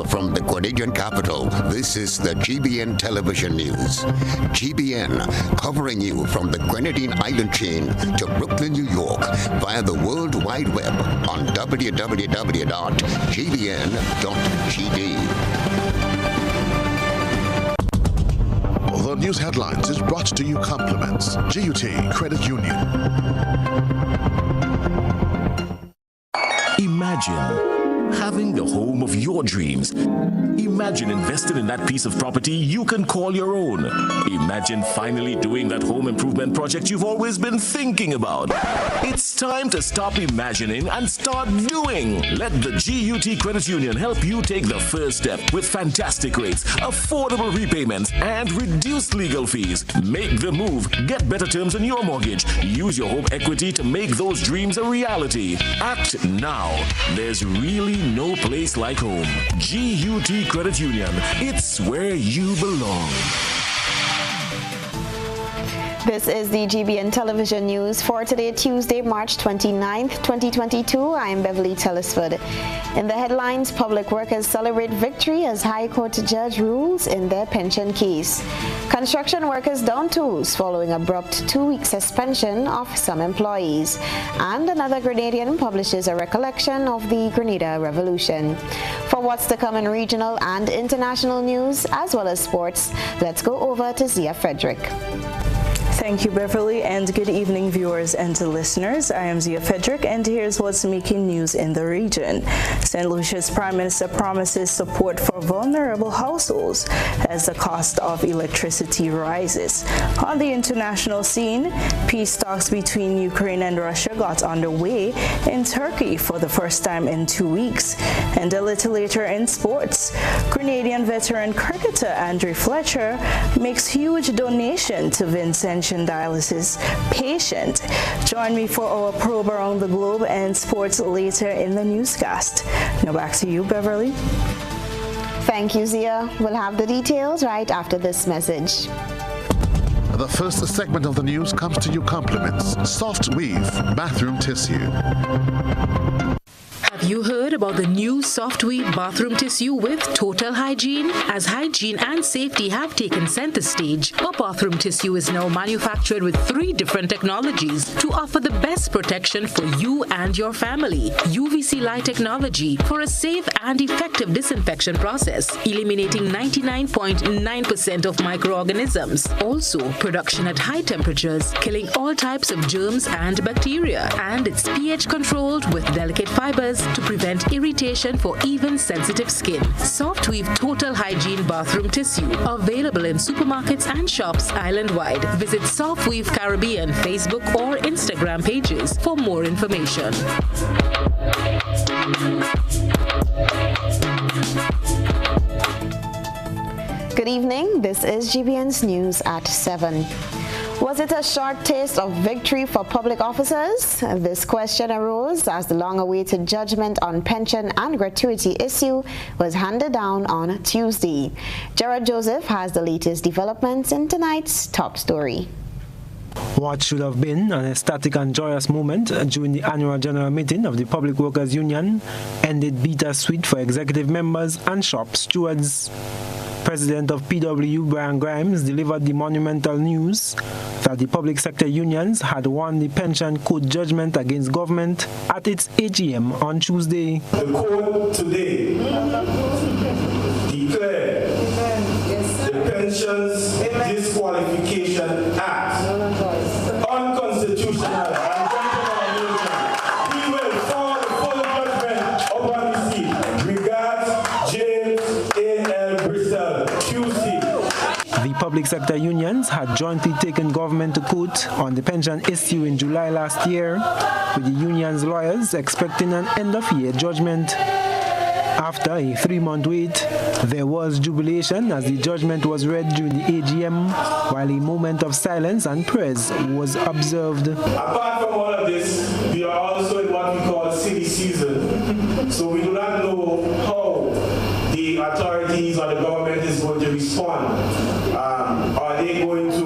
from the Grenadian capital, this is the GBN television news. GBN, covering you from the Grenadine Island chain to Brooklyn, New York, via the World Wide Web on www.gbn.gd. The news headlines is brought to you compliments GUT Credit Union. Imagine having the home of your dreams. Imagine investing in that piece of property you can call your own. Imagine finally doing that home improvement project you've always been thinking about. It's time to stop imagining and start doing. Let the GUT Credit Union help you take the first step with fantastic rates, affordable repayments, and reduced legal fees. Make the move. Get better terms on your mortgage. Use your home equity to make those dreams a reality. Act now. There's really no place like home. GUT Credit Union. It's where you belong. This is the GBN television news for today, Tuesday, March 29th, 2022. I am Beverly Telesford. In the headlines, public workers celebrate victory as High Court judge rules in their pension case. Construction workers down tools following abrupt 2-week suspension of some employees. And another Grenadian publishes a recollection of the Grenada Revolution. For what's to come in regional and international news, as well as sports, let's go over to Zia Frederick. Thank you, Beverly, and good evening, viewers and listeners. I am Zia Frederick, and here's what's making news in the region. St. Lucia's Prime Minister promises support for vulnerable households as the cost of electricity rises. On the international scene, peace talks between Ukraine and Russia got underway in Turkey for the first time in 2 weeks. And a little later in sports, Grenadian veteran cricketer Andrew Fletcher makes huge donation to Vincentian dialysis patient. Join me for our probe around the globe and sports later in the newscast. Now back to you, Beverly. Thank you, Zia. We'll have the details right after this message. The first segment of the news comes to you compliments Soft Weave bathroom tissue. Have you heard about the new Soft Weave bathroom tissue with total hygiene? As hygiene and safety have taken center stage, our bathroom tissue is now manufactured with 3 different technologies to offer the best protection for you and your family. UVC light technology for a safe and effective disinfection process, eliminating 99.9% of microorganisms. Also, production at high temperatures, killing all types of germs and bacteria. And it's pH controlled with delicate fibers to prevent irritation for even sensitive skin. Soft Weave Total Hygiene Bathroom Tissue, available in supermarkets and shops island-wide. Visit Soft Weave Caribbean Facebook or Instagram pages for more information. Good evening. This is GBN's news at 7. Was it a short taste of victory for public officers? This question arose as the long-awaited judgment on pension and gratuity issue was handed down on Tuesday. Gerard Joseph has the latest developments in tonight's top story. What should have been an ecstatic and joyous moment during the annual general meeting of the Public Workers Union ended bittersweet for executive members and shop stewards. President of PW, Brian Grimes, delivered the monumental news that the public sector unions had won the pension court judgment against government at its AGM on Tuesday. The court today declared the Pensions Disqualification Act unconstitutional. We will call the full judgment upon receipt. Regards, James A.L. Bristol, QC. The public sector unions had jointly taken government to court on the pension issue in July last year, with the union's lawyers expecting an end-of-year judgment. After a 3-month wait, there was jubilation as the judgment was read during the AGM, while a moment of silence and prayers was observed. Apart from all of this, we are also in what we call silly season. So we do not know how the authorities or the government is going to respond. Are they going to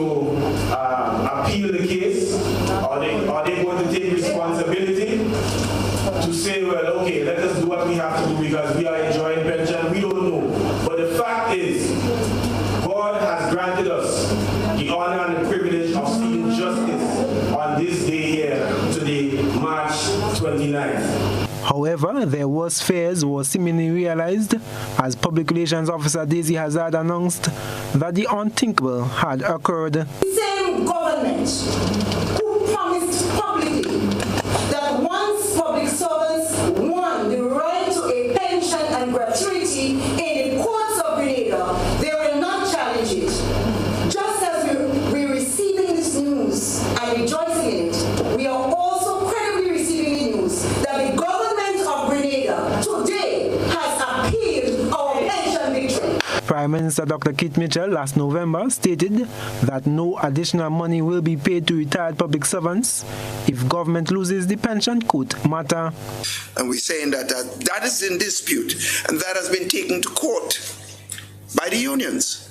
appeal the case? Are they going to take responsibility to say, well, okay, let us do what we have to do because we are enjoying pension? We don't know. has granted us the honor and the privilege of seeking justice on this day here today, March 29th. However, their worst fears were seemingly realized as Public Relations Officer Daisy Hazard announced that the unthinkable had occurred. The same government who promised publicly that once public servants won the right to a pension and gratuity in the courts of Grenada, they will not challenge it. Just as we're receiving this news and rejoicing in it, we are also credibly receiving the news that the government of Grenada today has appealed our pension victory. Prime Minister Dr. Keith Mitchell last November stated that no additional money will be paid to retired public servants if government loses the pension court matter. And we're saying that that is in dispute, and that has been taken to court by the unions.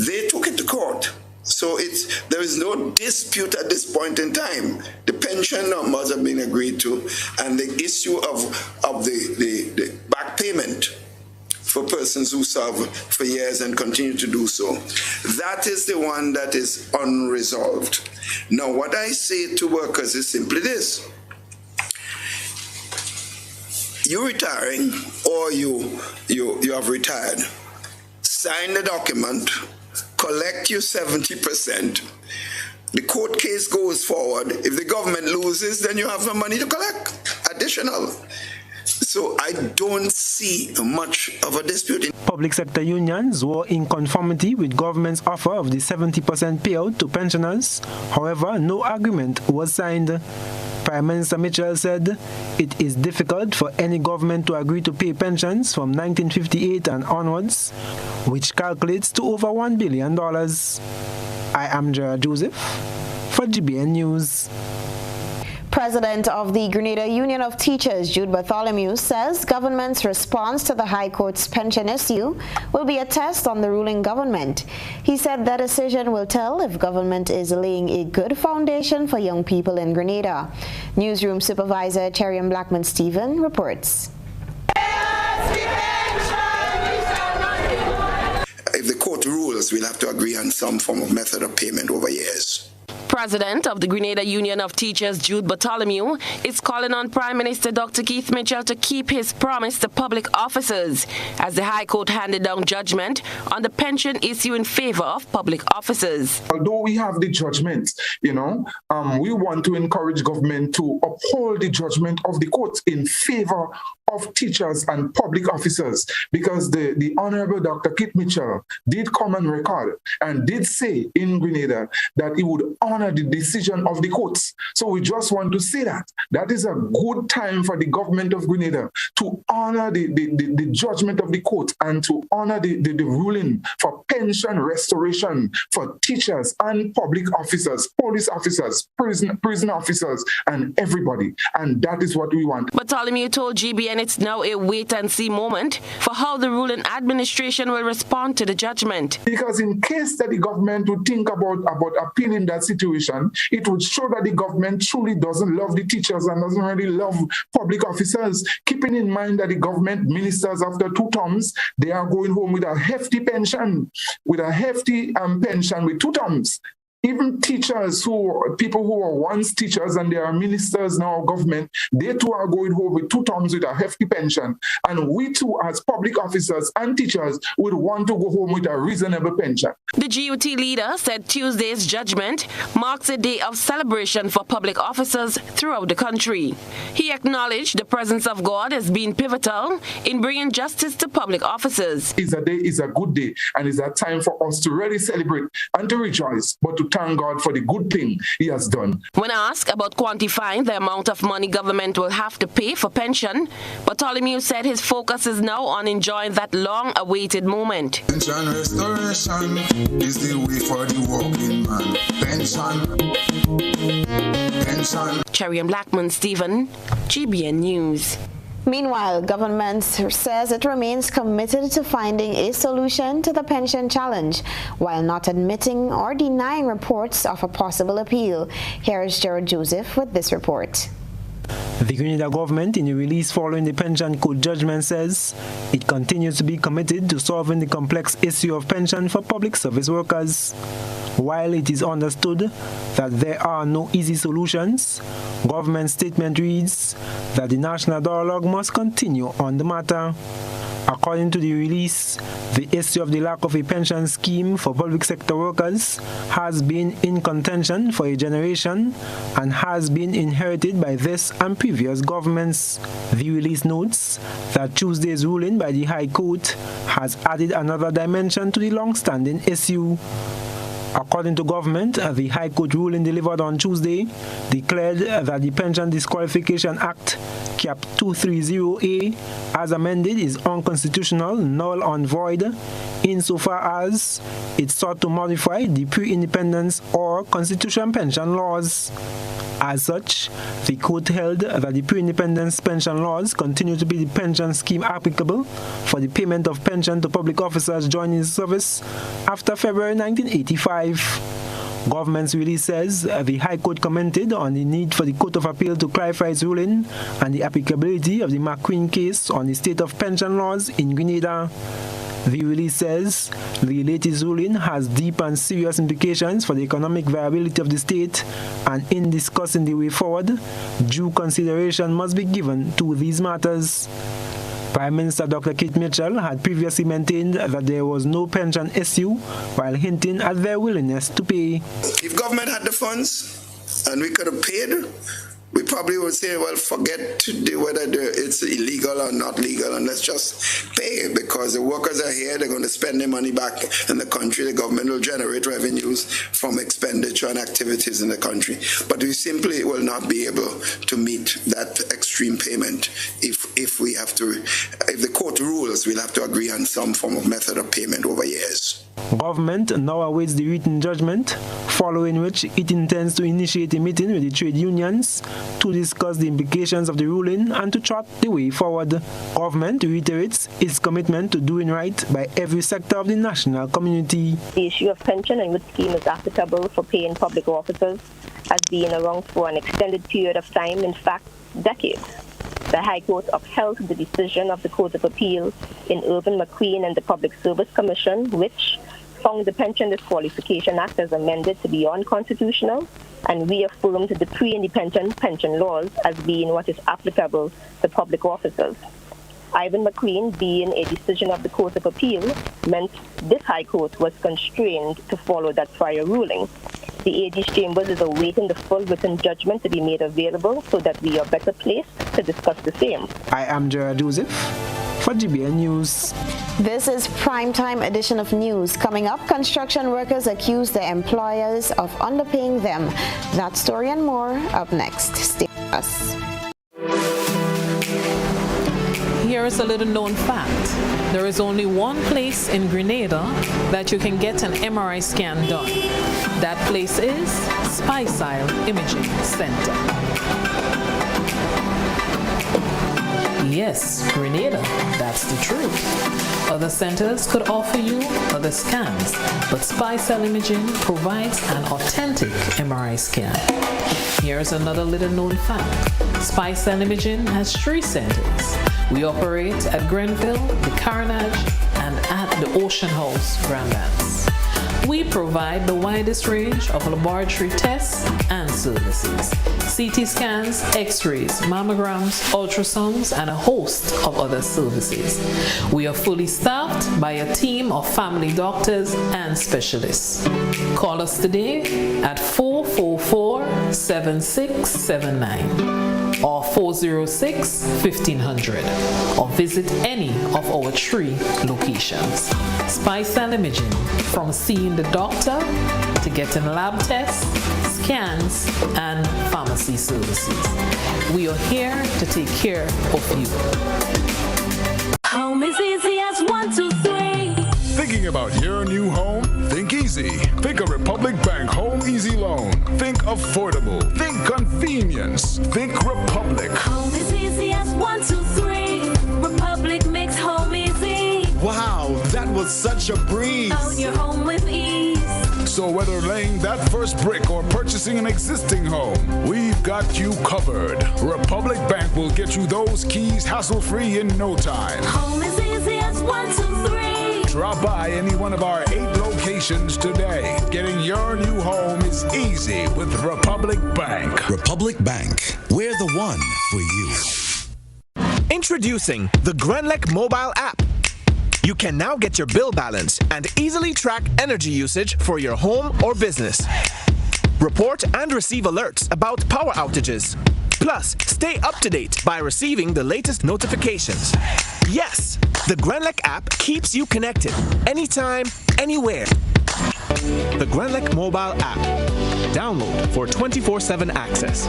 They took it to court. So there is no dispute at this point in time. The pension numbers have been agreed to, and the issue of the back payment for persons who serve for years and continue to do so. That is the one that is unresolved. Now, what I say to workers is simply this. You're retiring or you have retired. Sign the document, collect your 70%. The court case goes forward. If the government loses, then you have no money to collect additional. So I don't see much of a dispute. Public sector unions were in conformity with government's offer of the 70% payout to pensioners. However, no agreement was signed. Prime Minister Mitchell said it is difficult for any government to agree to pay pensions from 1958 and onwards, which calculates to over $1 billion. I am Gerard Joseph for GBN News. President of the Grenada Union of Teachers, Jude Bartholomew, says government's response to the High Court's pension issue will be a test on the ruling government. He said that decision will tell if government is laying a good foundation for young people in Grenada. Newsroom Supervisor Cherry Blackman Stephen reports. If the court rules, we'll have to agree on some form of method of payment over years. President of the Grenada Union of Teachers, Jude Bartholomew, is calling on Prime Minister Dr. Keith Mitchell to keep his promise to public officers as the High Court handed down judgment on the pension issue in favor of public officers. Although we have the judgment, we want to encourage government to uphold the judgment of the courts in favor of teachers and public officers, because the Honorable Dr. Keith Mitchell did come on record and did say in Grenada that he would honor the decision of the courts. So we just want to say that is a good time for the government of Grenada to honor the judgment of the court and to honor the ruling for pension restoration for teachers and public officers, police officers, prison officers, and everybody. And that is what we want. Bartholomew told GBN it's now a wait-and-see moment for how the ruling administration will respond to the judgment. Because in case that the government would think about appealing that situation, it would show that the government truly doesn't love the teachers and doesn't really love public officers, keeping in mind that the government ministers after 2 terms, they are going home with a hefty pension, with 2 terms. Even teachers people who were once teachers and they are ministers now of government, they too are going home with 2 terms with a hefty pension. And we too, as public officers and teachers, would want to go home with a reasonable pension. The GUT leader said Tuesday's judgment marks a day of celebration for public officers throughout the country. He acknowledged the presence of God as being pivotal in bringing justice to public officers. It's a good day, and it's a time for us to really celebrate and to rejoice, but to thank God for the good thing he has done. When asked about quantifying the amount of money government will have to pay for pension, Bartholomew said his focus is now on enjoying that long-awaited moment. Pension restoration is the way for the working man. Pension. Cherry Blackman Stephen, GBN News. Meanwhile, government says it remains committed to finding a solution to the pension challenge while not admitting or denying reports of a possible appeal. Here is Gerard Joseph with this report. The Grenada government, in a release following the pension code judgment, says it continues to be committed to solving the complex issue of pension for public service workers. While it is understood that there are no easy solutions, government statement reads that the national dialogue must continue on the matter. According to the release, the issue of the lack of a pension scheme for public sector workers has been in contention for a generation and has been inherited by this and previous governments. The release notes that Tuesday's ruling by the High Court has added another dimension to the long-standing issue. According to government, the High Court ruling delivered on Tuesday declared that the Pension Disqualification Act, Cap 230A, as amended, is unconstitutional, null and void, insofar as it sought to modify the pre-independence or constitution pension laws. As such, the court held that the pre-independence pension laws continue to be the pension scheme applicable for the payment of pension to public officers joining the service after February 1985. Government's release says the High Court commented on the need for the Court of Appeal to clarify its ruling and the applicability of the McQueen case on the state of pension laws in Grenada. The release says the latest ruling has deep and serious implications for the economic viability of the state, and in discussing the way forward, due consideration must be given to these matters. Prime Minister Dr. Keith Mitchell had previously maintained that there was no pension issue while hinting at their willingness to pay. If government had the funds and we could have paid, we probably would say, well, forget whether it's illegal or not legal, and let's just pay, because the workers are here, they're going to spend their money back in the country, the government will generate revenues from expenditure and activities in the country. But we simply will not be able to meet that extreme payment if the court rules, we'll have to agree on some form of method of payment over years. Government now awaits the written judgment, following which it intends to initiate a meeting with the trade unions to discuss the implications of the ruling and to chart the way forward. Government reiterates its commitment to doing right by every sector of the national community. The issue of pension and which scheme is applicable for paying public officers has been around for an extended period of time, in fact, decades. The High Court upheld the decision of the Court of Appeal in Irvin McQueen and the Public Service Commission, which found the Pension Disqualification Act as amended to be unconstitutional and reaffirmed the pre-independent pension laws as being what is applicable to public officers. Ivan McQueen, being a decision of the Court of Appeal, meant this High Court was constrained to follow that prior ruling. The AG's Chambers is awaiting the full written judgment to be made available so that we are better placed to discuss the same. I am Gerard Joseph for GBN News. This is Primetime edition of news. Coming up, construction workers accuse their employers of underpaying them. That story and more up next. Stay with us. Here is a little known fact. There is only one place in Grenada that you can get an MRI scan done. That place is Spicile Imaging Center. Yes, Grenada, that's the truth. Other centers could offer you other scans, but Spicile Imaging provides an authentic MRI scan. Here's another little known fact. Spicile Imaging has 3 centers. We operate at Grenville, the Carnage, and at the Ocean House, Grand Anse. We provide the widest range of laboratory tests and services. CT scans, x-rays, mammograms, ultrasounds, and a host of other services. We are fully staffed by a team of family doctors and specialists. Call us today at 444-7679 or 406-1500 or visit any of our 3 locations. Spicile Imaging, from seeing the doctor to getting lab tests, scans, and pharmacy services. We are here to take care of you. Home is easy as 1, 2, 3. Thinking about your new home? Think easy. Think a Republic Bank Home Easy Loan. Think affordable. Think convenience. Think Republic. Home is easy as 1, 2, 3. Republic makes home easy. Wow, that was such a breeze. Own your home with ease. So whether laying that first brick or purchasing an existing home, we've got you covered. Republic Bank will get you those keys hassle-free in no time. Home is easy as 1, 2, 3. Drop by any one of our 8 locations today. Getting your new home is easy with Republic Bank. Republic Bank, we're the one for you. Introducing the Grenlec mobile app. You can now get your bill balance and easily track energy usage for your home or business. Report and receive alerts about power outages. Plus, stay up to date by receiving the latest notifications. Yes, the Grenlec app keeps you connected anytime, anywhere. The Grenlec mobile app. Download for 24/7 access.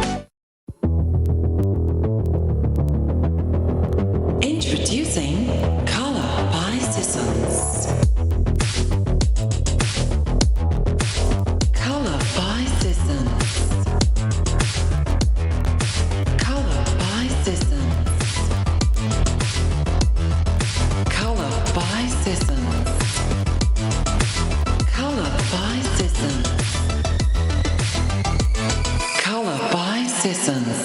Introducing Color by Sissons. Color by Sissons. Color by Sissons. Color by Sissons. Color by Sissons. Color by Sissons.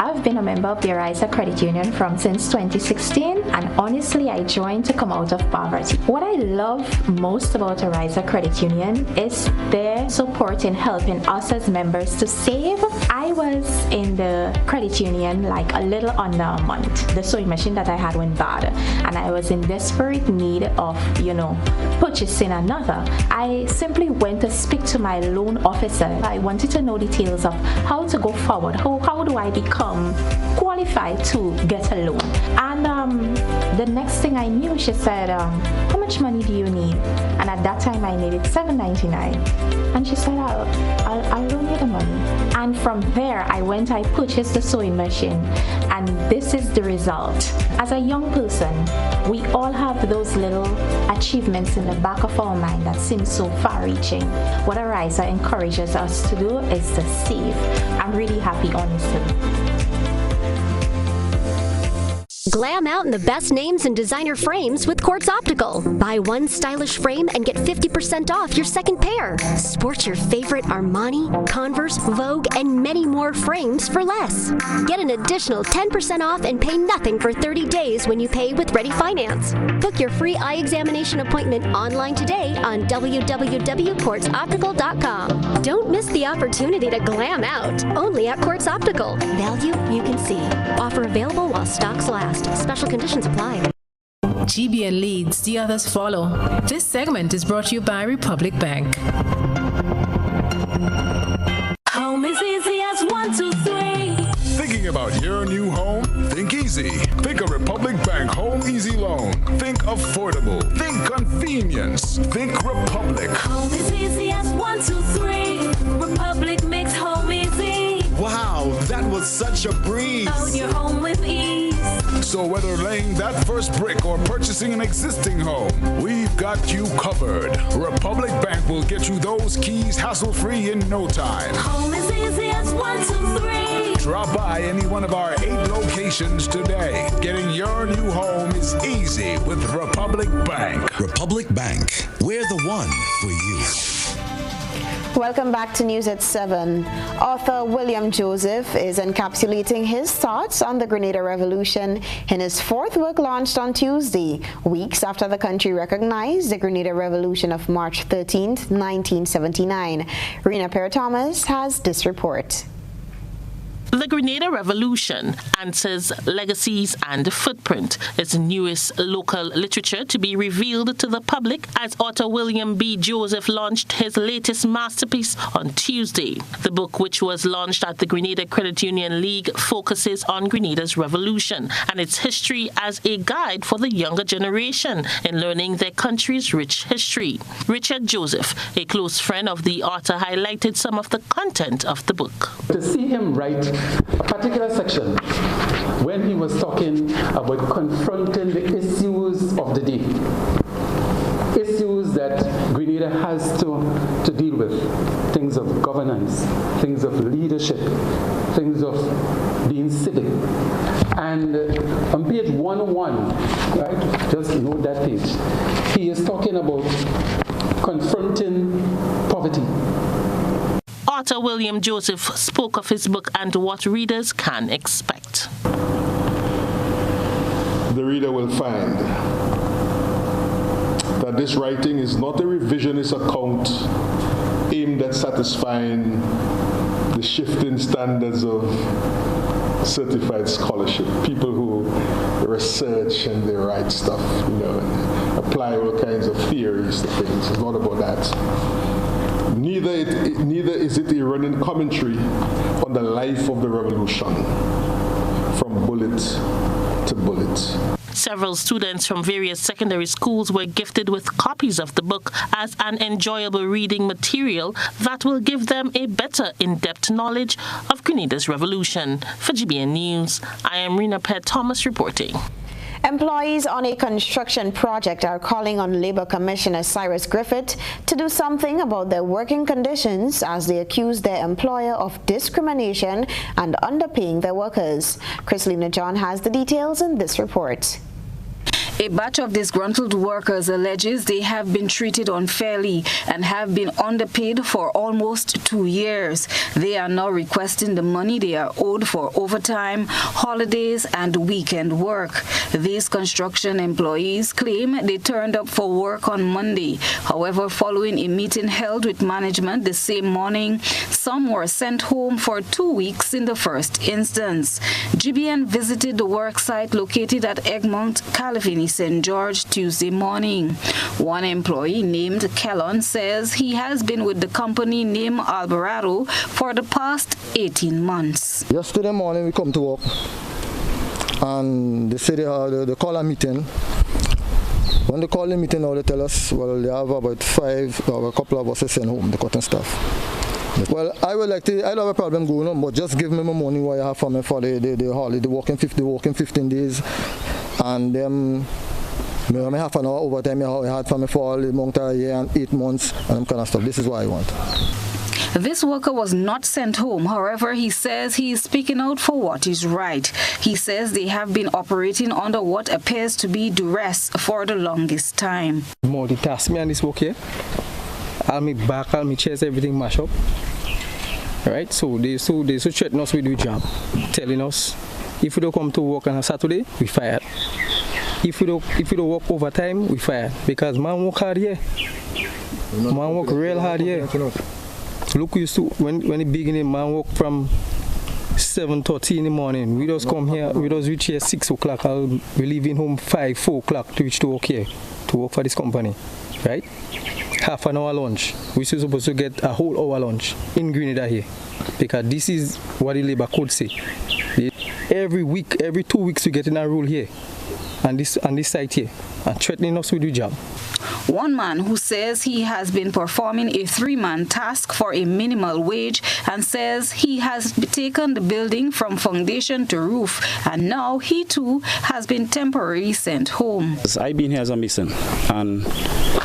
I've been a member of the Ariza Credit Union since 2016, and honestly I joined to come out of poverty. What I love most about Ariza Credit Union is their support in helping us as members to save. I was in the credit union like a little under a month. The sewing machine that I had went bad, and I was in desperate need of, purchasing another. I simply went to speak to my loan officer. I wanted to know details of how to go forward. How do I become qualified to get a loan? And the next thing I knew, she said, how much money do you need? And at that time I needed $7.99. And she said, I'll loan you the money. And from there I purchased the sewing machine, and this is the result. As a young person, we all have those little achievements in the back of our mind that seem so far-reaching. What Ariza encourages us to do is to save. I'm really happy, honestly. Glam out in the best names and designer frames with Quartz Optical. Buy one stylish frame and get 50% off your second pair. Sport your favorite Armani, Converse, Vogue, and many more frames for less. Get an additional 10% off and pay nothing for 30 days when you pay with Ready Finance. Book your free eye examination appointment online today on www.quartzoptical.com. Don't miss the opportunity to glam out. Only at Quartz Optical. Value you can see. Offer available while stocks last. Special conditions apply. GBN leads, the others follow. This segment is brought to you by Republic Bank. Home is easy as 1, 2, 3. Thinking about your new home? Think easy. Think a Republic Bank Home Easy Loan. Think affordable. Think convenience. Think Republic. Home is easy as 1, 2, 3. Republic makes home easy. Wow, that was such a breeze. Own your home with ease. So whether laying that first brick or purchasing an existing home, we've got you covered. Republic Bank will get you those keys hassle-free in no time. Home is easy as 1, 2, 3. Drop by any one of our 8 locations today. Getting your new home is easy with Republic Bank. Republic Bank, we're the one for you. Welcome back to News at 7. Author William Joseph is encapsulating his thoughts on the Grenada Revolution in his 4th book launched on Tuesday, weeks after the country recognized the Grenada Revolution of March 13, 1979. Rena Perry-Thomas has this report. The Grenada Revolution, Answers, Legacies and Footprint is the newest local literature to be revealed to the public as author William B. Joseph launched his latest masterpiece on Tuesday. The book, which was launched at the Grenada Credit Union League, focuses on Grenada's revolution and its history as a guide for the younger generation in learning their country's rich history. Richard Joseph, a close friend of the author, highlighted some of the content of the book. To see him write a particular section when he was talking about confronting the issues of the day, issues that Grenada has to deal with things of governance, things of leadership, things of being civic. And on page 101, right, just note that page, he is talking about confronting poverty. Author William Joseph spoke of his book and what readers can expect. The reader will find that this writing is not a revisionist account aimed at satisfying the shifting standards of certified scholarship, people who research and they write stuff, and apply all kinds of theories to things. It's not about that. Neither is it a running commentary on the life of the revolution, from bullet to bullet. Several students from various secondary schools were gifted with copies of the book as an enjoyable reading material that will give them a better in-depth knowledge of Grenada's revolution. For GBN News, I am Rena Pett Thomas reporting. Employees on a construction project are calling on Labour Commissioner Cyrus Griffith to do something about their working conditions as they accuse their employer of discrimination and underpaying their workers. Chrislina John has the details in this report. A batch of disgruntled workers alleges they have been treated unfairly and have been underpaid for almost 2 years. They are now requesting the money they are owed for overtime, holidays, and weekend work. These construction employees claim they turned up for work on Monday. However, following a meeting held with management the same morning, some were sent home for 2 weeks in the first instance. GBN visited the work site located at Egmont, Calvin, St. George Tuesday morning. One employee named Kellon says he has been with the company named Alvarado for the past 18 months. Yesterday morning we come to work and they say they call a meeting. When they call the meeting now they tell us, well, they have about 5 or a couple of us sent home, the cotton staff. Well, I don't have a problem going on, but just give me my money what I have for me for the holiday, working 15 days. And I have an hour overtime I had for me for all the month of a year and 8 months and kind of stuff. This is what I want. This worker was not sent home. However, he says he is speaking out for what is right. He says they have been operating under what appears to be duress for the longest time. Multitask me on this work here. All my back, all my chest, everything mash up. Right? So they threaten us with the job, telling us if we don't come to work on a Saturday, we fire. If we don't work overtime, we fire. Because man work hard here. Man work real hard here. Look, we used to when the beginning, man work from 7:30 in the morning. We just come here, we just reach here 6 o'clock. We leaving home 4 o'clock to reach to work here, to work for this company. Right? Half an hour lunch. We're supposed to get a whole hour lunch in Grenada here. Because this is what the labor code say. Every week, every 2 weeks, we get in a rule here, on this site here, and threatening us with the job. One man who says he has been performing a 3-man task for a minimal wage and says he has taken the building from foundation to roof and now he too has been temporarily sent home. I've been here as a mason and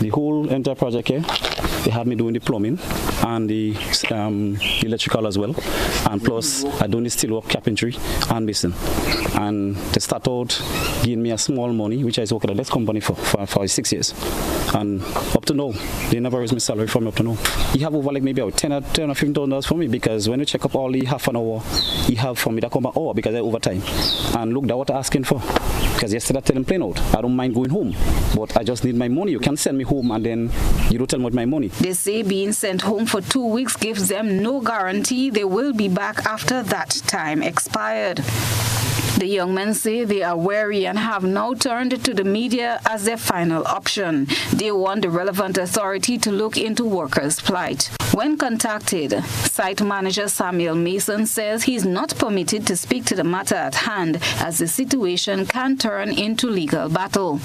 the whole entire project here, they have me doing the plumbing and the electrical as well, and plus I doing the steelwork, carpentry and mason. And they start out giving me a small money which I was working at this company for 6 years. And up to now, they never raised my salary for me up to now. You have over like maybe about $10 or $15 for me because when you check up all the half an hour, you have for me that come an hour because I overtime. And look, that's what I'm asking for. Because yesterday I tell them plain out, I don't mind going home, but I just need my money. You can't send me home and then you don't tell me what my money. They say being sent home for 2 weeks gives them no guarantee they will be back after that time expired. The young men say they are wary and have now turned to the media as their final option. They want the relevant authority to look into workers' plight. When contacted, site manager Samuel Mason says he's not permitted to speak to the matter at hand as the situation can turn into legal battle.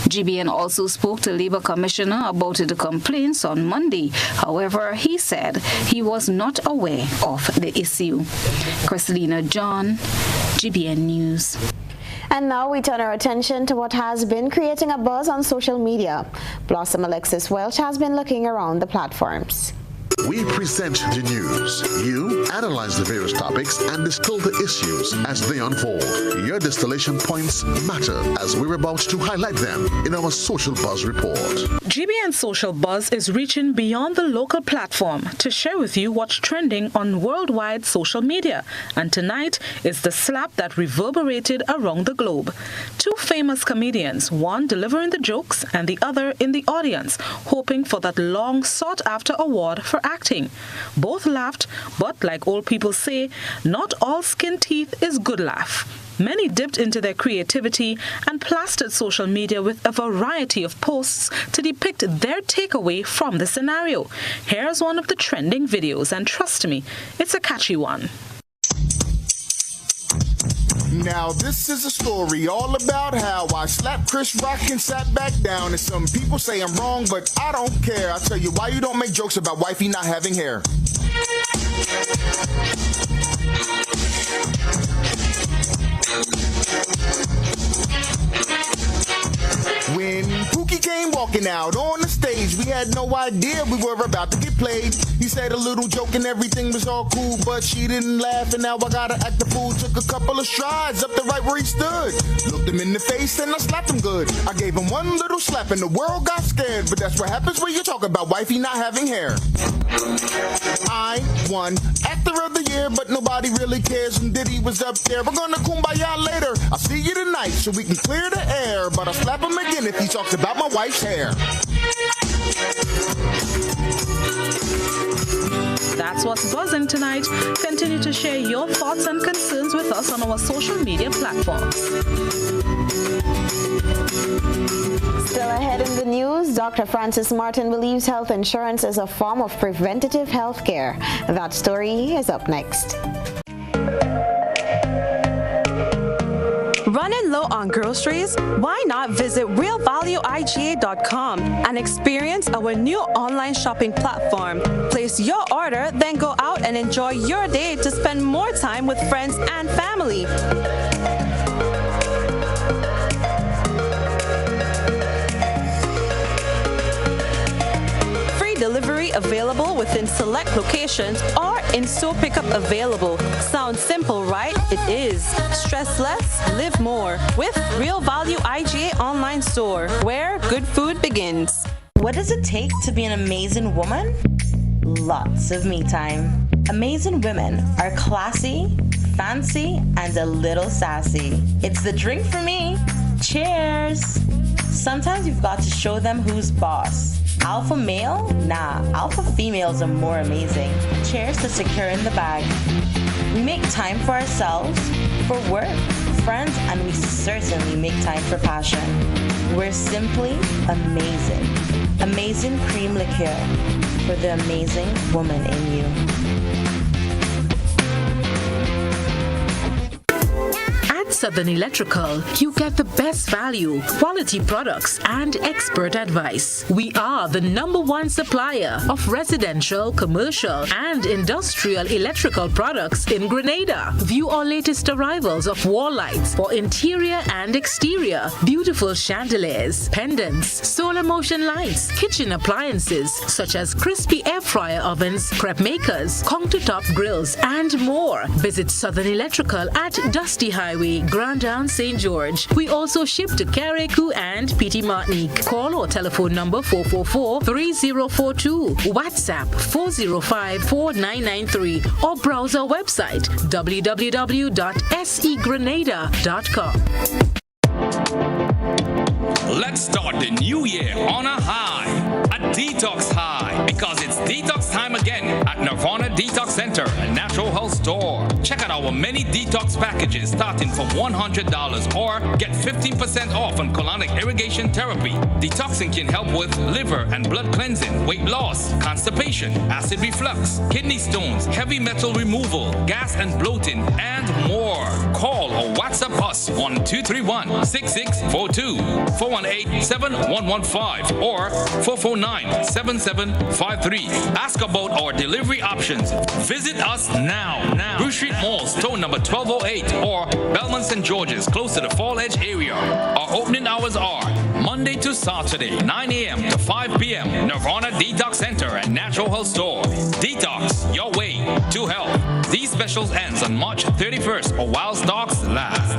GBN also spoke to Labour Commissioner about the complaints on Monday. However, he said he was not aware of the issue. Chrislina John, GBN News. And now we turn our attention to what has been creating a buzz on social media. Blossom Alexis Welch has been looking around the platforms. We present the news. You analyze the various topics and distill the issues as they unfold. Your distillation points matter as we're about to highlight them in our Social Buzz report. GBN Social Buzz is reaching beyond the local platform to share with you what's trending on worldwide social media. And tonight is the slap that reverberated around the globe. Two famous comedians, one delivering the jokes and the other in the audience, hoping for that long sought-after award for acting. Both laughed, but like old people say, not all skin teeth is good laugh. Many dipped into their creativity and plastered social media with a variety of posts to depict their takeaway from the scenario. Here's one of the trending videos, and trust me, it's a catchy one. Now this is a story all about how I slapped Chris Rock and sat back down. And some people say I'm wrong, but I don't care. I'll tell you why you don't make jokes about wifey not having hair. When Pookie came walking out on the stage, we had no idea we were about to get played. He said a little joke and everything was all cool, but she didn't laugh, and now I gotta act the fool. Took a couple of strides up the right where he stood, looked him in the face and I slapped him good. I gave him one little slap and the world got scared, but that's what happens when you talk about wifey not having hair. I won Actor of the Year, but nobody really cares, and Diddy was up there. We're gonna kumbaya later. I'll see you tonight so we can clear the air, but I'll slap him again if he talks about my wife's hair. That's what's buzzing tonight. Continue to share your thoughts and concerns with us on our social media platforms. Still ahead in the news, Dr. Francis Martin believes health insurance is a form of preventative health care. That story is up next. Running low on groceries? Why not visit realvalueiga.com and experience our new online shopping platform? Place your order, then go out and enjoy your day to spend more time with friends and family. Delivery available within select locations or in-store pickup available. Sounds simple, right? It is. Stress less, live more with Real Value IGA online store, where good food begins. What does it take to be an amazing woman? Lots of me time. Amazing women are classy, fancy, and a little sassy. It's the drink for me. Cheers! Sometimes you've got to show them who's boss. Alpha male? Nah, alpha females are more amazing. Cheers to securing the bag. We make time for ourselves, for work, friends, and we certainly make time for passion. We're simply amazing. Amazing cream liqueur for the amazing woman in you. Southern Electrical, you get the best value, quality products, and expert advice. We are the #1 supplier of residential, commercial, and industrial electrical products in Grenada. View our latest arrivals of wall lights for interior and exterior, beautiful chandeliers, pendants, solar motion lights, kitchen appliances such as crispy air fryer ovens, crepe makers, countertop grills, and more. Visit Southern Electrical at Dusty Highway, Grand Down, St. George. We also ship to Carriacou and Petit Martinique. Call our telephone number 444-3042, WhatsApp 405-4993, or browse our website www.segrenada.com. Let's start the new year on a high, a detox high, because it's detox time again at Nirvana Detox Center, a natural health store. Check out our many detox packages starting from $100 or get 15% off on colonic irrigation therapy. Detoxing can help with liver and blood cleansing, weight loss, constipation, acid reflux, kidney stones, heavy metal removal, gas and bloating, and more. Call or WhatsApp us on 231-6642, 418-7115, or 449-7753. Ask about our delivery options. Visit us now. Blue Street Mall, Stone number 1208, or Belmont St. George's, close to the Fall Edge area. Our opening hours are Monday to Saturday, 9 a.m. to 5 p.m. Nirvana Detox Center and Natural Health Store. Detox, your way to health. These specials ends on March 31st or while stocks last.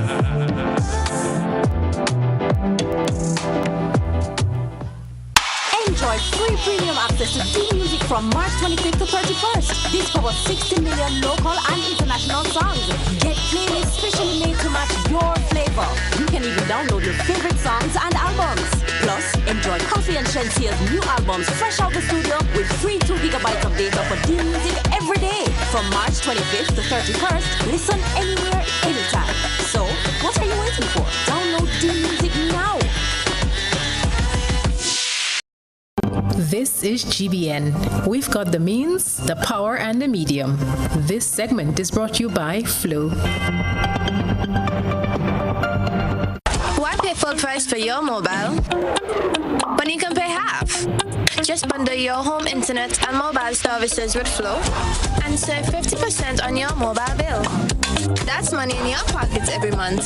Enjoy free premium access to D-Music from March 25th to 31st. Discover 60 million local and international songs. Get playlists specially made to match your flavor. You can even download your favorite songs and albums. Plus, enjoy Coffee and Shensea's new albums fresh out the studio with free 2 gigabytes of data for D-Music every day. From March 25th to 31st, listen anywhere, anytime. So, what are you waiting for? Download D-Music now. This is GBN. We've got the means, the power, and the medium. This segment is brought to you by Flow. Why pay full price for your mobile when you can pay half? Just bundle your home internet and mobile services with Flow and save 50% on your mobile bill. That's money in your pockets every month.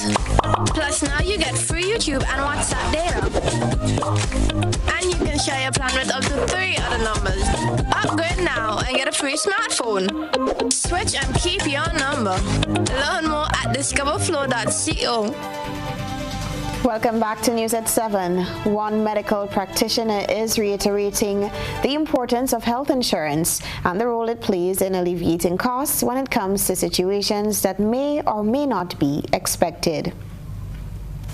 Plus now you get free YouTube and WhatsApp data. And you can share your plan with up to 3 other numbers. Upgrade now and get a free smartphone. Switch and keep your number. Learn more at discoverflow.co. Welcome back to News at 7. One medical practitioner is reiterating the importance of health insurance and the role it plays in alleviating costs when it comes to situations that may or may not be expected.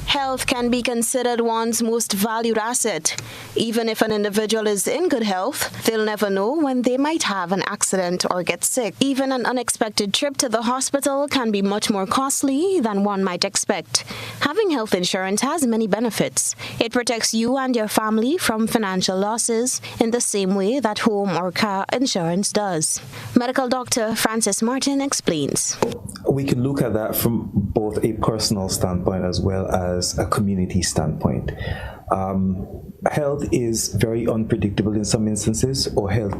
Health can be considered one's most valued asset. Even if an individual is in good health, they'll never know when they might have an accident or get sick. Even an unexpected trip to the hospital can be much more costly than one might expect. Having health insurance has many benefits. It protects you and your family from financial losses in the same way that home or car insurance does. Medical doctor Francis Martin explains. We can look at that from both a personal standpoint as well as a community standpoint. Health is very unpredictable in some instances, or health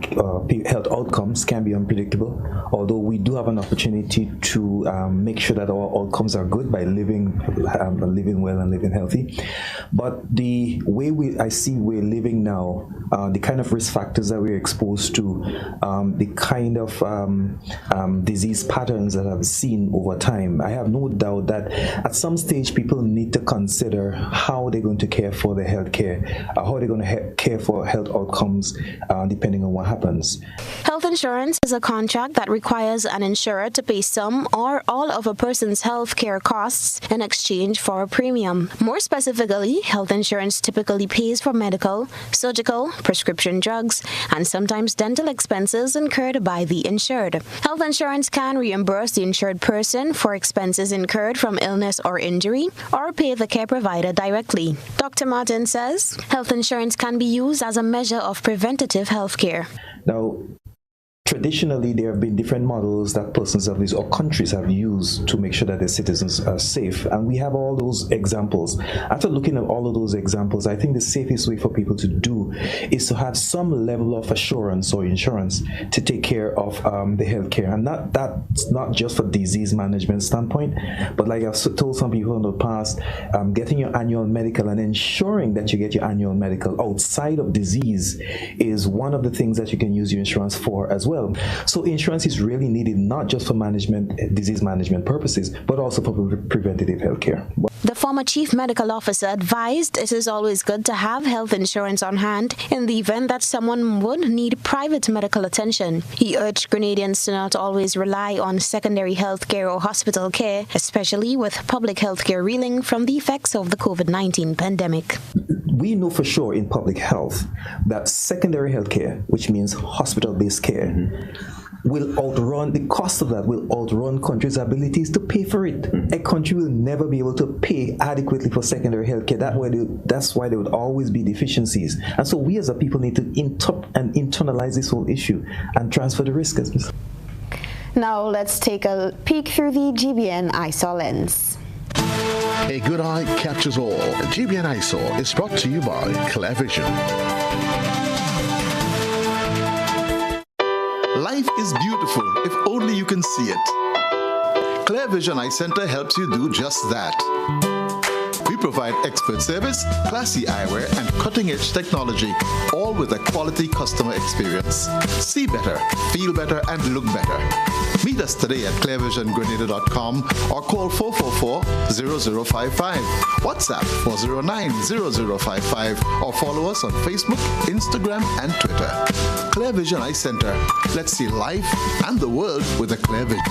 outcomes can be unpredictable, although we do have an opportunity to make sure that our outcomes are good by living well and living healthy. But the way I see we're living now, the kind of risk factors that we're exposed to, the kind of disease patterns that I've seen over time, I have no doubt that at some stage people need to consider how they're going to care for their health care, how they're going to care for health outcomes depending on what happens. Health insurance is a contract that requires an insurer to pay some or all of a person's health care costs in exchange for a premium. More specifically, health insurance typically pays for medical, surgical, prescription drugs, and sometimes dental expenses incurred by the insured. Health insurance can reimburse the insured person for expenses incurred from illness or injury, or pay the care provider directly. Dr. Martin says health insurance can be used as a measure of preventative health care. Now, traditionally, there have been different models that persons of these or countries have used to make sure that their citizens are safe, and we have all those examples. After looking at all of those examples, I think the safest way for people to do is to have some level of assurance or insurance to take care of the healthcare, and that's not just for disease management standpoint, but like I've told some people in the past, getting your annual medical and ensuring that you get your annual medical outside of disease is one of the things that you can use your insurance for as well. So insurance is really needed not just for disease management purposes, but also for preventative health care. The former chief medical officer advised it is always good to have health insurance on hand in the event that someone would need private medical attention. He urged Grenadians to not always rely on secondary health care or hospital care, especially with public health care reeling from the effects of the COVID-19 pandemic. We know for sure in public health that secondary health care, which means hospital-based care, will outrun, the cost of that will outrun countries' abilities to pay for it. A country will never be able to pay adequately for secondary health care. That's why there would always be deficiencies. And so we as a people need to internalize this whole issue and transfer the risk. Now let's take a peek through the GBN eyesore lens. A good eye captures all. GBN eyesore is brought to you by Clear Vision. Life is beautiful if only you can see it. Clear Vision Eye Center helps you do just that. We provide expert service, classy eyewear, and cutting-edge technology, all with a quality customer experience. See better, feel better, and look better. Meet us today at clearvisiongrenada.com or call 444-0055, WhatsApp 409-0055, or follow us on Facebook, Instagram, and Twitter. Clear Vision Eye Center. Let's see life and the world with a clear vision.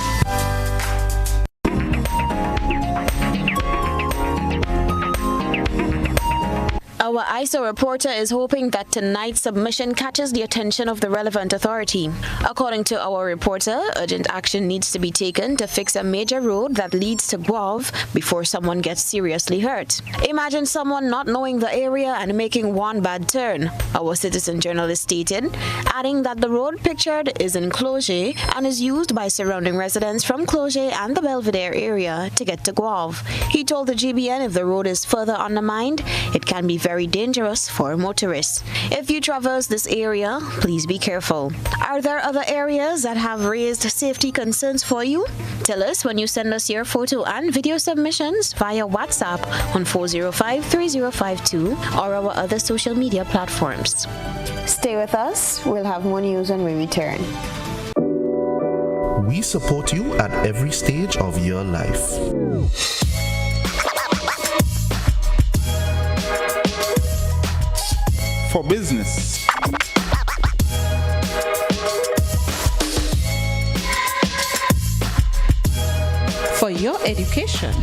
Our ISO reporter is hoping that tonight's submission catches the attention of the relevant authority. According to our reporter, urgent action needs to be taken to fix a major road that leads to Guelph before someone gets seriously hurt. Imagine someone not knowing the area and making one bad turn, our citizen journalist stated, adding that the road pictured is in Cloget and is used by surrounding residents from Cloget and the Belvedere area to get to Guelph. He told the GBN if the road is further undermined, it can be very dangerous for motorists. If you traverse this area, please be careful. Are there other areas that have raised safety concerns for you? Tell us when you send us your photo and video submissions via WhatsApp on 405-3052 or our other social media platforms. Stay with us. We'll have more news when we return. We support you at every stage of your life. For business, for your education,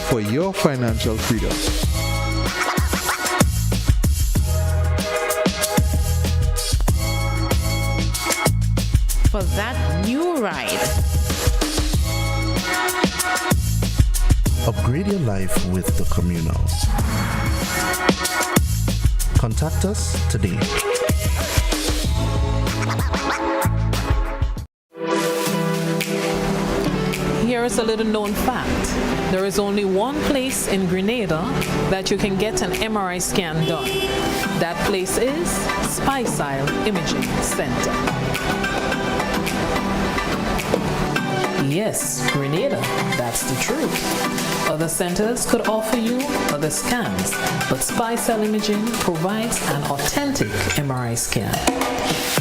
for your financial freedom, for that new ride. Upgrade your life with the Communal. Contact us today. Here is a little known fact. There is only one place in Grenada that you can get an MRI scan done. That place is Spiceisle Imaging Center. Yes, Grenada, that's the truth. Other centers could offer you other scans, but Spiceisle Imaging provides an authentic MRI scan.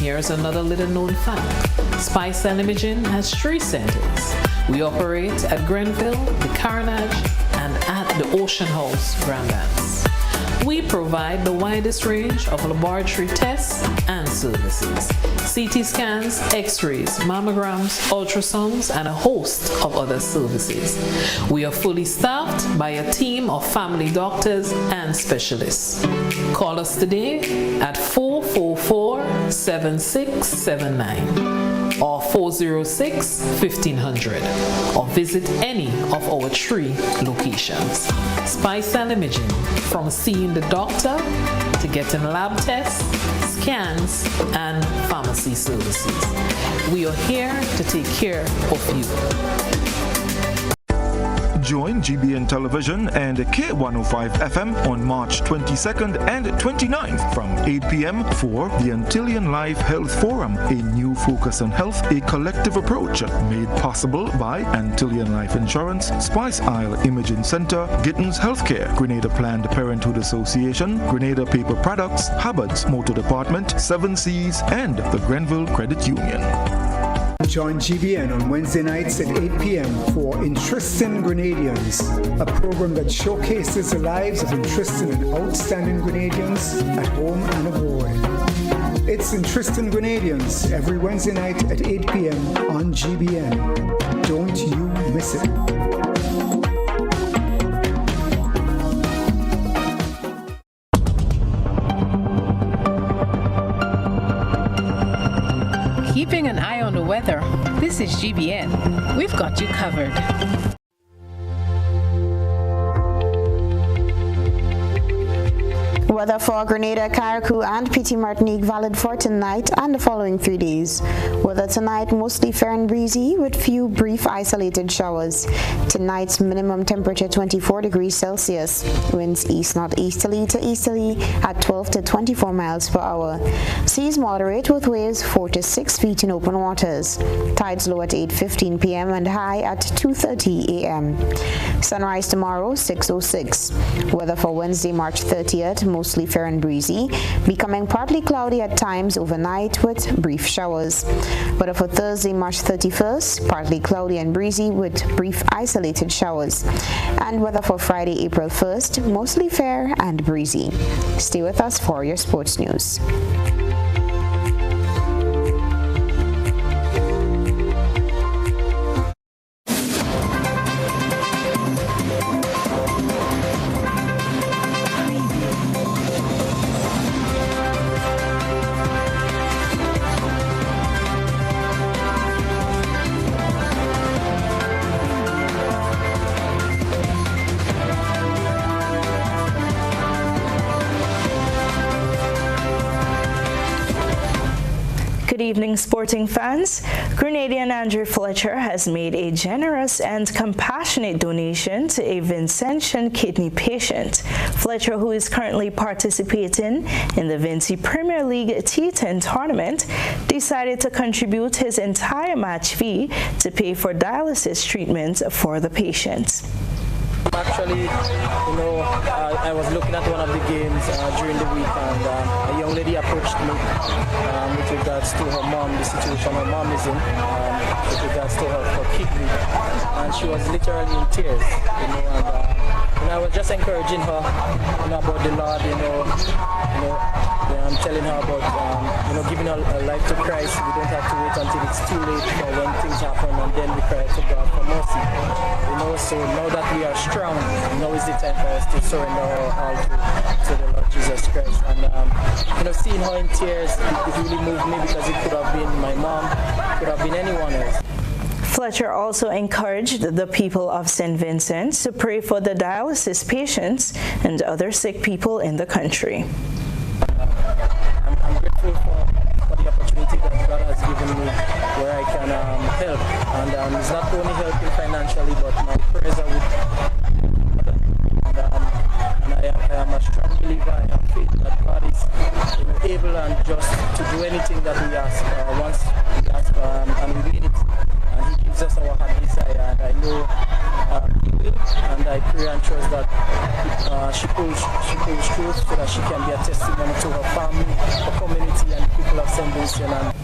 Here's another little known fact. Spiceisle Imaging has 3 centers. We operate at Grenville, the Carnage, and at the Ocean House, Grandlands. We provide the widest range of laboratory tests and services. CT scans, x-rays, mammograms, ultrasounds, and a host of other services. We are fully staffed by a team of family doctors and specialists. Call us today at 444-7679 or 406-1500 or visit any of our 3 locations. Spiceisle Imaging, from seeing the doctor to getting lab tests, scans, and pharmacy services. We are here to take care of you. Join GBN Television and K105 FM on March 22nd and 29th from 8 p.m. for the Antillean Life Health Forum, a new focus on health, a collective approach, made possible by Antillean Life Insurance, Spiceisle Imaging Center, Gittins Healthcare, Grenada Planned Parenthood Association, Grenada Paper Products, Hubbard's Motor Department, 7 Seas, and the Grenville Credit Union. Join GBN on Wednesday nights at 8 p.m. for Interesting Grenadians, a program that showcases the lives of interesting and outstanding Grenadians at home and abroad. It's Interesting Grenadians every Wednesday night at 8 p.m. on GBN. Don't you miss it. Keeping an eye on the weather. This is GBN. We've got you covered. Weather for Grenada, Carriacou, and Petite Martinique valid for tonight and the following 3 days. Weather tonight mostly fair and breezy with few brief isolated showers. Tonight's minimum temperature 24 degrees Celsius. Winds east-northeasterly to easterly at 12 to 24 miles per hour. Seas moderate with waves 4 to 6 feet in open waters. Tides low at 8:15 p.m. and high at 2:30 a.m. Sunrise tomorrow 6:06. Weather for Wednesday, March 30th, mostly fair and breezy, becoming partly cloudy at times overnight with brief showers. Weather for Thursday, March 31st, partly cloudy and breezy with brief isolated showers. And weather for Friday, April 1st, mostly fair and breezy. Stay with us for your sports news. Good evening, sporting fans. Grenadian Andrew Fletcher has made a generous and compassionate donation to a Vincentian kidney patient. Fletcher, who is currently participating in the Vinci Premier League T10 tournament, decided to contribute his entire match fee to pay for dialysis treatment for the patient. Actually, I was looking at one of the games during the week, and a young lady approached me with regards to her mom, the situation her mom is in, with regards to her kidney, and she was literally in tears, and I was just encouraging her, about the Lord, I'm telling her about, giving her life to Christ. We don't have to wait until it's too late for when things happen, and then we cry to God for mercy. So now that we are strong, now is the time for us to surrender our all to the Lord Jesus Christ. And seeing her in tears, it really moved me, because it could have been my mom, it could have been anyone else. Fletcher also encouraged the people of St. Vincent to pray for the dialysis patients and other sick people in the country. I'm grateful for the opportunity that God has given me where I can help. And it's not only helping financially, but my prayers are with and I am a strong believer. I have faith that God is able and just to do anything that we ask. Once we ask and we mean it, and He gives us our heart desire. And I know He will, and I pray and trust that she pulls through so that she can be a testimony to her family, her community, and the people of St. Vincent.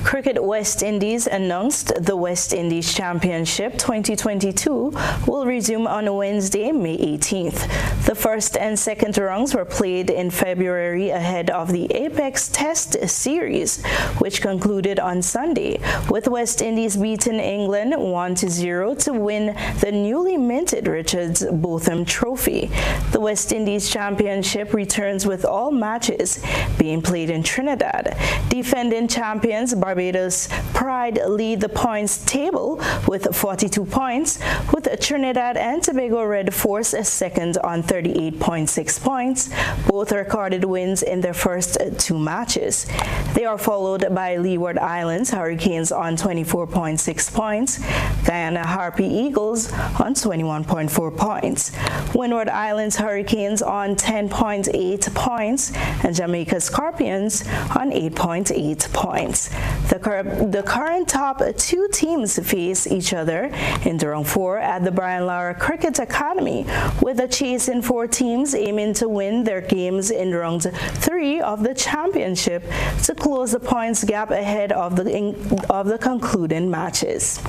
Cricket West Indies announced the West Indies Championship 2022 will resume on Wednesday, May 18th. The first and second rounds were played in February ahead of the Apex Test Series, which concluded on Sunday, with West Indies beating England 1-0 to win the newly minted Richards Botham Trophy. The West Indies Championship returns with all matches being played in Trinidad. Defending champions Barbados Pride lead the points table with 42 points, with Trinidad and Tobago Red Force second on 38.6 points. Both recorded wins in their first two matches. They are followed by Leeward Islands Hurricanes on 24.6 points, Guyana Harpy Eagles on 21.4 points, Windward Islands Hurricanes on 10.8 points, and Jamaica Scorpions on 8.8 points. The current top two teams face each other in the round 4 at the Brian Lara Cricket Academy, with the chasing 4 teams aiming to win their games in round 3 of the championship to close the points gap ahead of the concluding matches.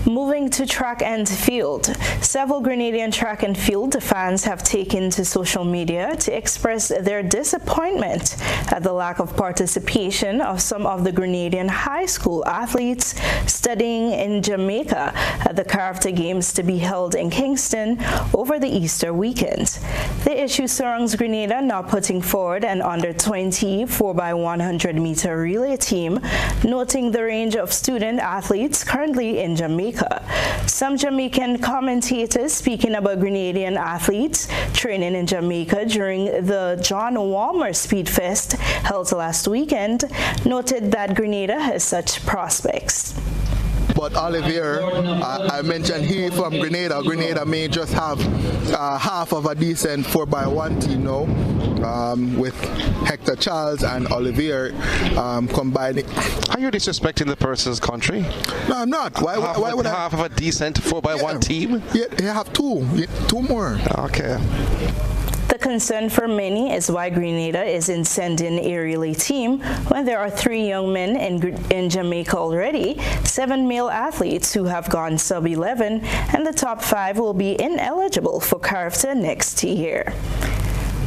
Moving to track and field, several Grenadian track and field fans have taken to social media to express their disappointment at the lack of participation of some of the Grenadian high school athletes studying in Jamaica at the Carafta Games to be held in Kingston over the Easter weekend. The issue surrounds Grenada not putting forward an under-20 4x100 meter relay team, noting the range of student athletes currently in Jamaica Jamaica. Some Jamaican commentators speaking about Grenadian athletes training in Jamaica during the John Walmer Speed Fest held last weekend noted that Grenada has such prospects. But Olivier, I mentioned he from Grenada. Grenada may just have half of a decent 4x1 team now, with Hector Charles and Olivier combining. Are you disrespecting the person's country? No, I'm not. Why would I? Half of a decent 4x1 team? Yeah, you have two more. Okay. The concern for many is why Grenada isn't sending a relay team when there are 3 young men in Jamaica already, 7 male athletes who have gone sub-11, and the top 5 will be ineligible for CARFTA next year.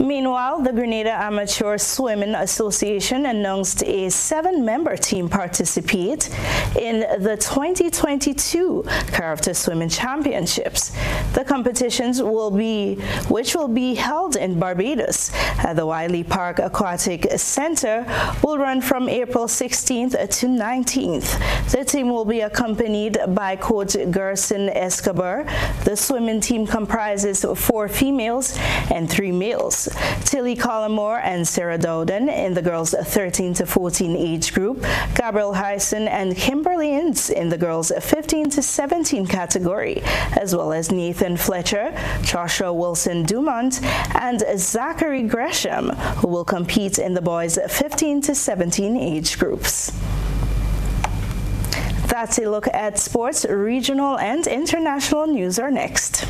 Meanwhile, the Grenada Amateur Swimming Association announced a 7-member team participate in the 2022 CARFTA Swimming Championships. The competitions which will be held in Barbados at the Wiley Park Aquatic Center, will run from April 16th to 19th. The team will be accompanied by Coach Gerson Escobar. The swimming team comprises 4 females and 3 males. Tilly Collamore and Sarah Dowden in the girls 13 to 14 age group, Gabrielle Hyson and Kimberly Ince in the girls 15 to 17 category, as well as Nathan Fletcher, Joshua Wilson Dumont, and Zachary Gresham, who will compete in the boys 15 to 17 age groups. That's a look at sports. Regional and international news are next.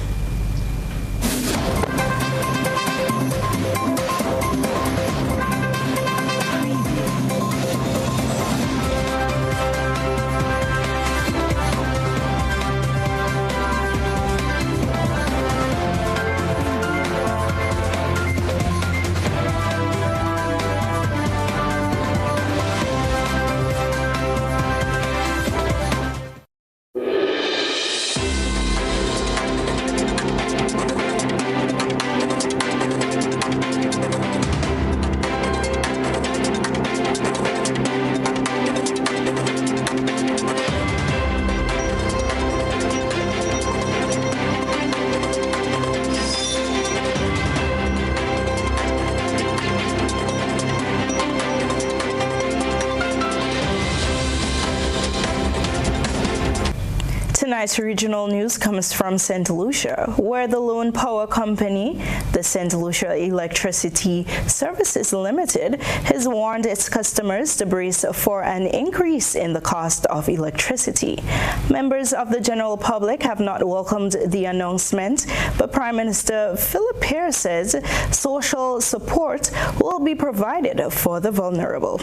Tonight's regional news comes from St. Lucia, where the lone power company, the St. Lucia Electricity Services Limited, has warned its customers to brace for an increase in the cost of electricity. Members of the general public have not welcomed the announcement, but Prime Minister Philip Pearce says social support will be provided for the vulnerable.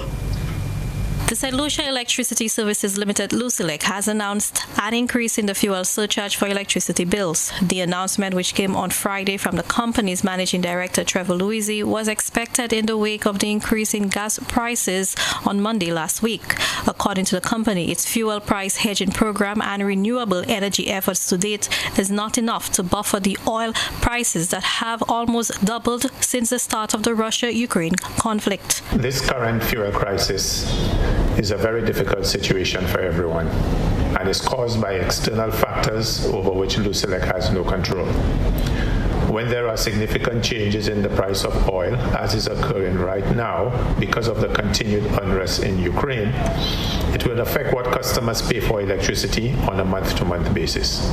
The St. Lucia Electricity Services Limited, Lucelec, has announced an increase in the fuel surcharge for electricity bills. The announcement, which came on Friday from the company's managing director, Trevor Louisi, was expected in the wake of the increase in gas prices on Monday last week. According to the company, its fuel price hedging program and renewable energy efforts to date is not enough to buffer the oil prices that have almost doubled since the start of the Russia-Ukraine conflict. This current fuel crisis is a very difficult situation for everyone and is caused by external factors over which Lucelec has no control. When there are significant changes in the price of oil, as is occurring right now because of the continued unrest in Ukraine, it will affect what customers pay for electricity on a month-to-month basis.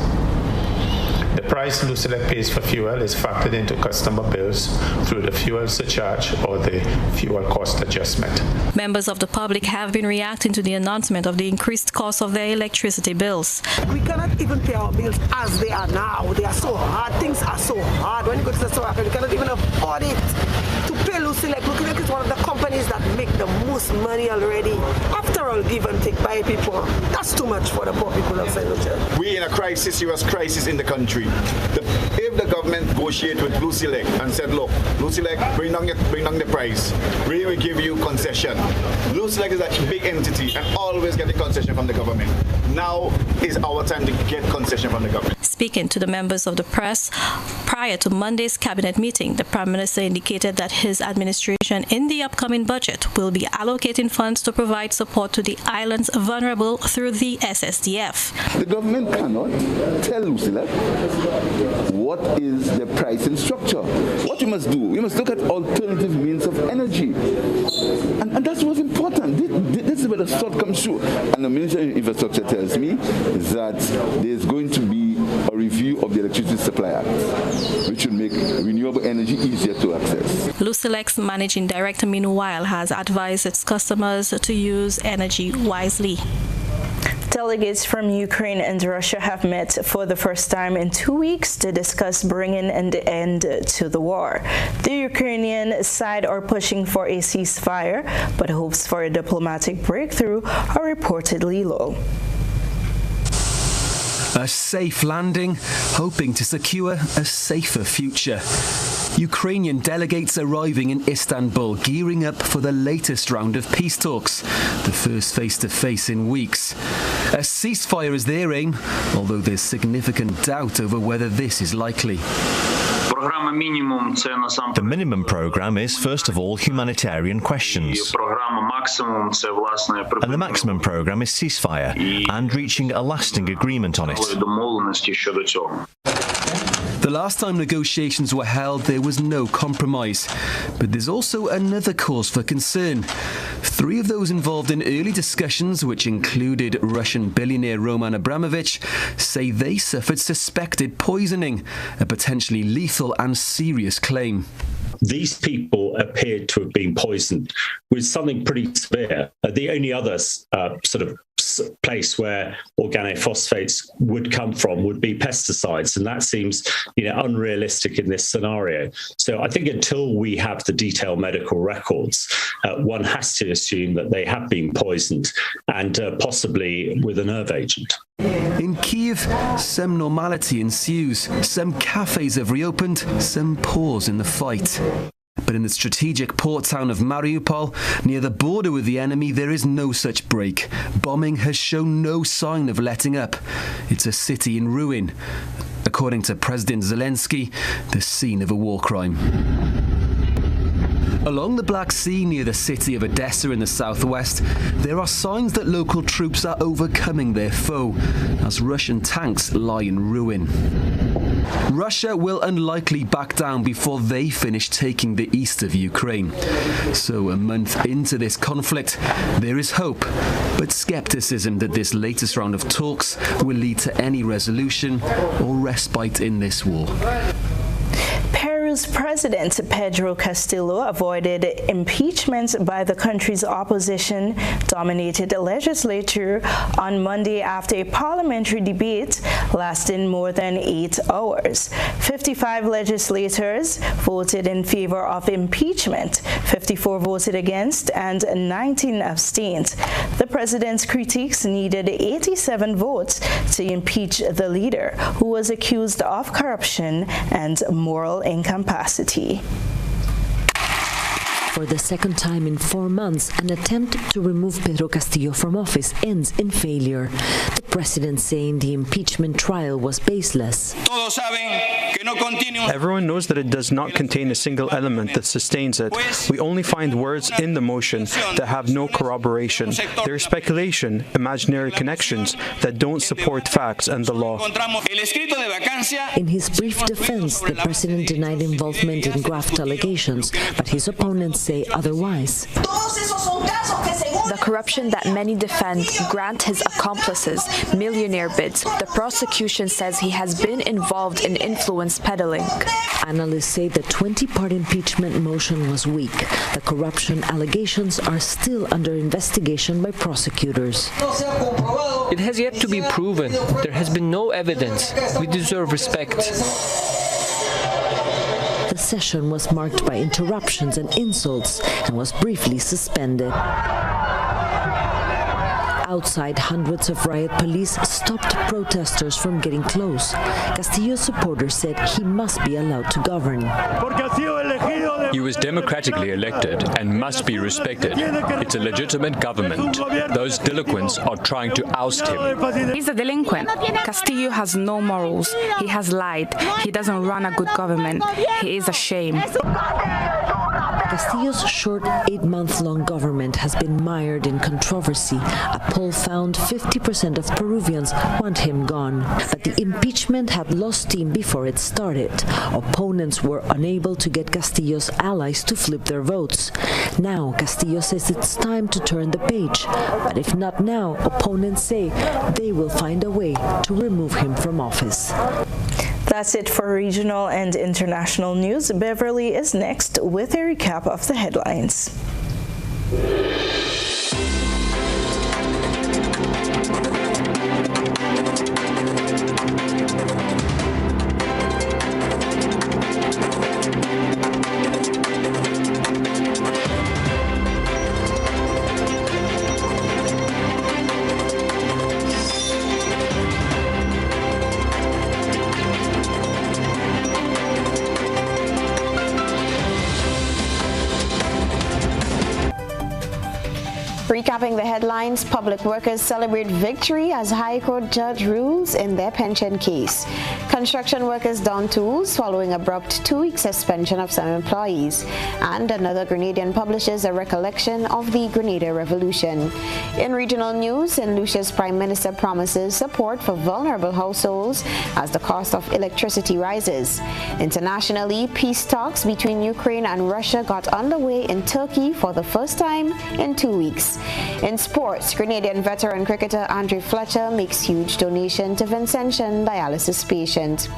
The price Lucelec pays for fuel is factored into customer bills through the fuel surcharge or the fuel cost adjustment. Members of the public have been reacting to the announcement of the increased cost of their electricity bills. We cannot even pay our bills as they are now. They are so hard. Things are so hard. When you go to the store, you cannot even afford it to pay Lucelec. Lucelec is one of the companies that make the most money already. After all, give and take by people. That's too much for the poor people of St. Lucia. We're in a crisis, serious crisis in the country. If the government negotiate with Lucelec and said, look, Lucelec, bring down the price, we will give you concession. Lucelec is a big entity and always get the concession from the government. Now is our time to get concession from the government. Speaking to the members of the press prior to Monday's cabinet meeting, the Prime Minister indicated that his administration in the upcoming budget will be allocating funds to provide support to the island's vulnerable through the SSDF. The government cannot tell Lucilec what is the pricing structure. What we must do, we must look at alternative means of energy. And that's what's important. This is where the thought comes through. And the Minister of Infrastructure tells me that there's going to be a review of the Electricity Supply Act, which will make renewable energy easier to access. Lucilec's managing director, meanwhile, has advised its customers to use energy wisely. Delegates from Ukraine and Russia have met for the first time in 2 weeks to discuss bringing an end to the war. The Ukrainian side are pushing for a ceasefire, but hopes for a diplomatic breakthrough are reportedly low. A safe landing, hoping to secure a safer future. Ukrainian delegates arriving in Istanbul, gearing up for the latest round of peace talks, the first face-to-face in weeks. A ceasefire is their aim, although there's significant doubt over whether this is likely. The minimum program is, first of all, humanitarian questions. And the maximum program is ceasefire and reaching a lasting agreement on it. The last time negotiations were held, there was no compromise. But there's also another cause for concern. 3 of those involved in early discussions, which included Russian billionaire Roman Abramovich, say they suffered suspected poisoning, a potentially lethal and serious claim. These people appeared to have been poisoned with something pretty severe. The only other sort of place where organophosphates would come from would be pesticides, and that seems, unrealistic in this scenario. So I think until we have the detailed medical records, one has to assume that they have been poisoned and possibly with a nerve agent. In Kyiv, some normality ensues. Some cafes have reopened, some pause in the fight. But in the strategic port town of Mariupol, near the border with the enemy, there is no such break. Bombing has shown no sign of letting up. It's a city in ruin. According to President Zelensky, the scene of a war crime. Along the Black Sea, near the city of Odessa in the southwest, there are signs that local troops are overcoming their foe, as Russian tanks lie in ruin. Russia will unlikely back down before they finish taking the east of Ukraine. So a month into this conflict, there is hope, but skepticism that this latest round of talks will lead to any resolution or respite in this war. Peru's President Pedro Castillo avoided impeachment by the country's opposition-dominated legislature on Monday after a parliamentary debate lasting more than 8 hours. 55 legislators voted in favor of impeachment, 54 voted against, and 19 abstained. The president's critics needed 87 votes to impeach the leader, who was accused of corruption and moral incapacity. For the second time in 4 months, an attempt to remove Pedro Castillo from office ends in failure. The president saying the impeachment trial was baseless. Everyone knows that it does not contain a single element that sustains it. We only find words in the motion that have no corroboration. There is speculation, imaginary connections that don't support facts and the law. In his brief defense, the president denied involvement in graft allegations, but his opponents say otherwise. The corruption that many defend grant his accomplices millionaire bids. The prosecution says he has been involved in influence peddling. Analysts say the 20-part impeachment motion was weak. The corruption allegations are still under investigation by prosecutors. It has yet to be proven. There has been no evidence. We deserve respect. The session was marked by interruptions and insults and was briefly suspended. Outside, hundreds of riot police stopped protesters from getting close. Castillo's supporters said he must be allowed to govern. He was democratically elected and must be respected. It's a legitimate government. Those delinquents are trying to oust him. He's a delinquent. Castillo has no morals. He has lied. He doesn't run a good government. He is a shame. Castillo's short 8-month-long government has been mired in controversy. A poll found 50% of Peruvians want him gone. But the impeachment had lost steam before it started. Opponents were unable to get Castillo's allies to flip their votes. Now, Castillo says it's time to turn the page. But if not now, opponents say they will find a way to remove him from office. That's it for regional and international news. Beverly is next with a recap of the headlines. Recapping the headlines, public workers celebrate victory as High Court judge rules in their pension case. Construction workers don tools following abrupt 2-week suspension of some employees. And another Grenadian publishes a recollection of the Grenada Revolution. In regional news, St. Lucia's Prime Minister promises support for vulnerable households as the cost of electricity rises. Internationally, peace talks between Ukraine and Russia got underway in Turkey for the first time in 2 weeks. In sports, Grenadian veteran cricketer Andre Fletcher makes huge donation to Vincentian dialysis patient.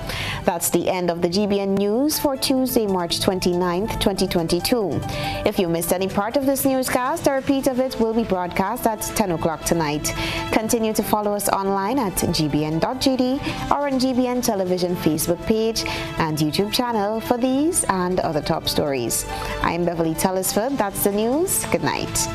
That's the end of the GBN News for Tuesday, March 29th, 2022. If you missed any part of this newscast, a repeat of it will be broadcast at 10 o'clock tonight. Continue to follow us online at gbn.gd or on GBN Television Facebook page and YouTube channel for these and other top stories. I'm Beverly Telesford. That's the news. Good night.